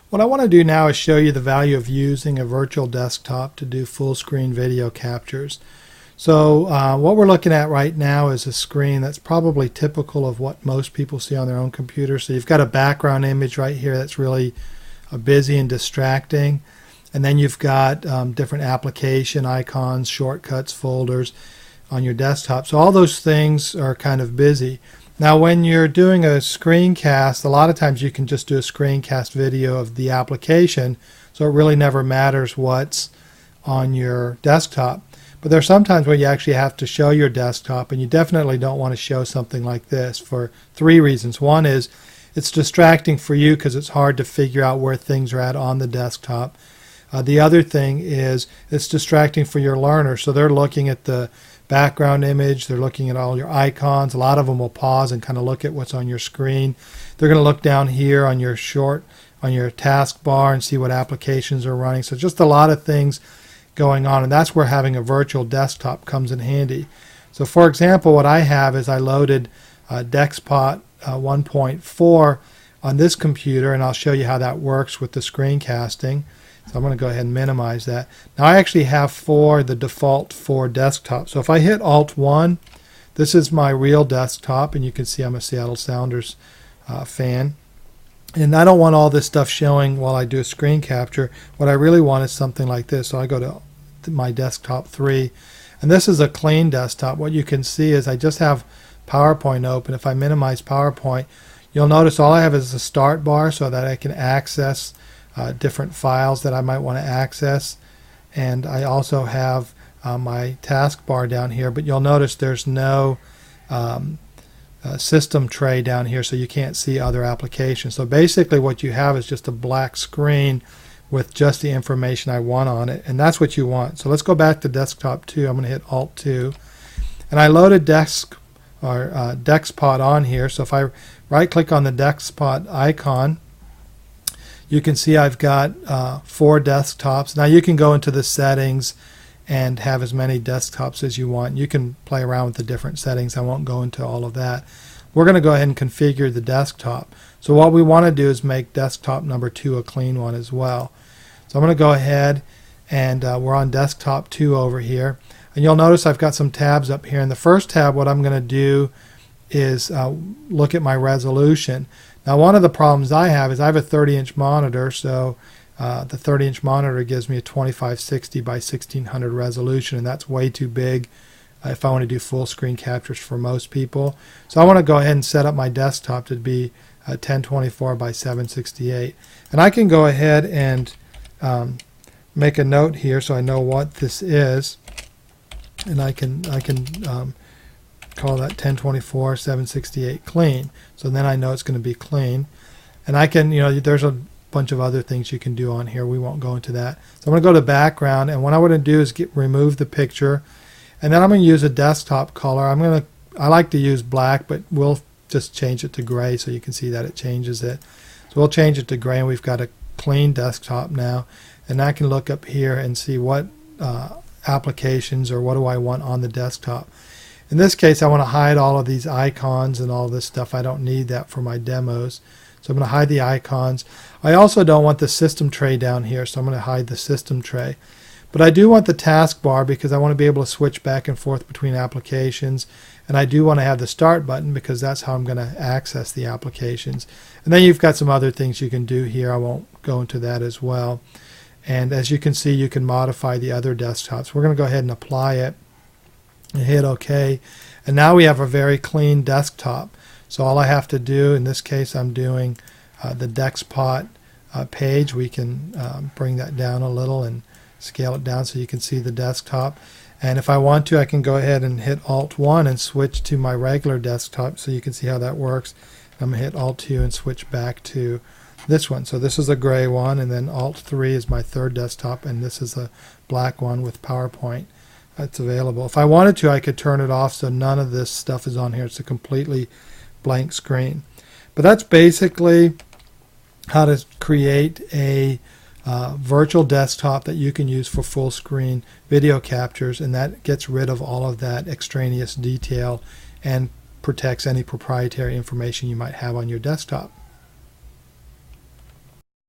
What I want to do now is show you the value of using a virtual desktop to do full screen video captures. So what we're looking at right now is a screen that's probably typical of what most people see on their own computer. So you've got a background image right here that's really busy and distracting. And then you've got different application icons, shortcuts, folders on your desktop. So all those things are kind of busy. Now when you're doing a screencast, a lot of times you can just do a screencast video of the application, so it really never matters what's on your desktop. But there are sometimes where you actually have to show your desktop, and you definitely don't want to show something like this for three reasons. One is it's distracting for you because it's hard to figure out where things are at on the desktop. The other thing is it's distracting for your learner, so they're looking at the background image, they're looking at all your icons. A lot of them will pause and kind of look at what's on your screen. They're going to look down here on your taskbar and see what applications are running. So just a lot of things going on, and that's where having a virtual desktop comes in handy. So for example, what I have is I loaded DexPot 1.4 on this computer, and I'll show you how that works with the screencasting. So I'm going to go ahead and minimize that. Now I actually have the default 4 desktop. So if I hit Alt-1, this is my real desktop, and you can see I'm a Seattle Sounders fan. And I don't want all this stuff showing while I do a screen capture. What I really want is something like this. So I go to my desktop 3, and this is a clean desktop. What you can see is I just have PowerPoint open. If I minimize PowerPoint, you'll notice all I have is a start bar so that I can access different files that I might want to access, and I also have my taskbar down here, but you'll notice there's no system tray down here, so you can't see other applications. So basically what you have is just a black screen with just the information I want on it, and that's what you want. So let's go back to desktop 2. I'm going to hit Alt-2, and I loaded DexPot on here. So if I right click on the DexPot icon, you can see I've got 4 desktops. Now you can go into the settings and have as many desktops as you want. You can play around with the different settings. I won't go into all of that. We're going to go ahead and configure the desktop. So what we want to do is make desktop number 2 a clean one as well. So I'm going to go ahead, and we're on desktop 2 over here. And you'll notice I've got some tabs up here. In the first tab, what I'm going to do is look at my resolution. Now one of the problems I have is I have a 30-inch monitor, so the 30-inch monitor gives me a 2560 by 1600 resolution, and that's way too big if I want to do full screen captures for most people. So I want to go ahead and set up my desktop to be 1024 by 768. And I can go ahead and make a note here so I know what this is, and I can call that 1024 768 clean. So then I know it's going to be clean. And I can, there's a bunch of other things you can do on here. We won't go into that. So I'm going to go to background, and what I want to do is remove the picture, and then I'm going to use a desktop color. I like to use black, but we'll just change it to gray so you can see that it changes it. So we'll change it to gray, and we've got a clean desktop now. And I can look up here and see what applications or what do I want on the desktop. In this case, I want to hide all of these icons and all this stuff. I don't need that for my demos. So I'm going to hide the icons. I also don't want the system tray down here, so I'm going to hide the system tray. But I do want the taskbar because I want to be able to switch back and forth between applications. And I do want to have the start button because that's how I'm going to access the applications. And then you've got some other things you can do here. I won't go into that as well. And as you can see, you can modify the other desktops. We're going to go ahead and apply it and hit OK. And now we have a very clean desktop. So all I have to do, in this case I'm doing the DexPot page. We can bring that down a little and scale it down so you can see the desktop. And if I want to, I can go ahead and hit Alt-1 and switch to my regular desktop so you can see how that works. I'm going to hit Alt-2 and switch back to this one. So this is a gray one, and then Alt-3 is my third desktop, and this is a black one with PowerPoint that's available. If I wanted to, I could turn it off so none of this stuff is on here. It's a completely blank screen. But that's basically how to create a virtual desktop that you can use for full screen video captures, and that gets rid of all of that extraneous detail and protects any proprietary information you might have on your desktop.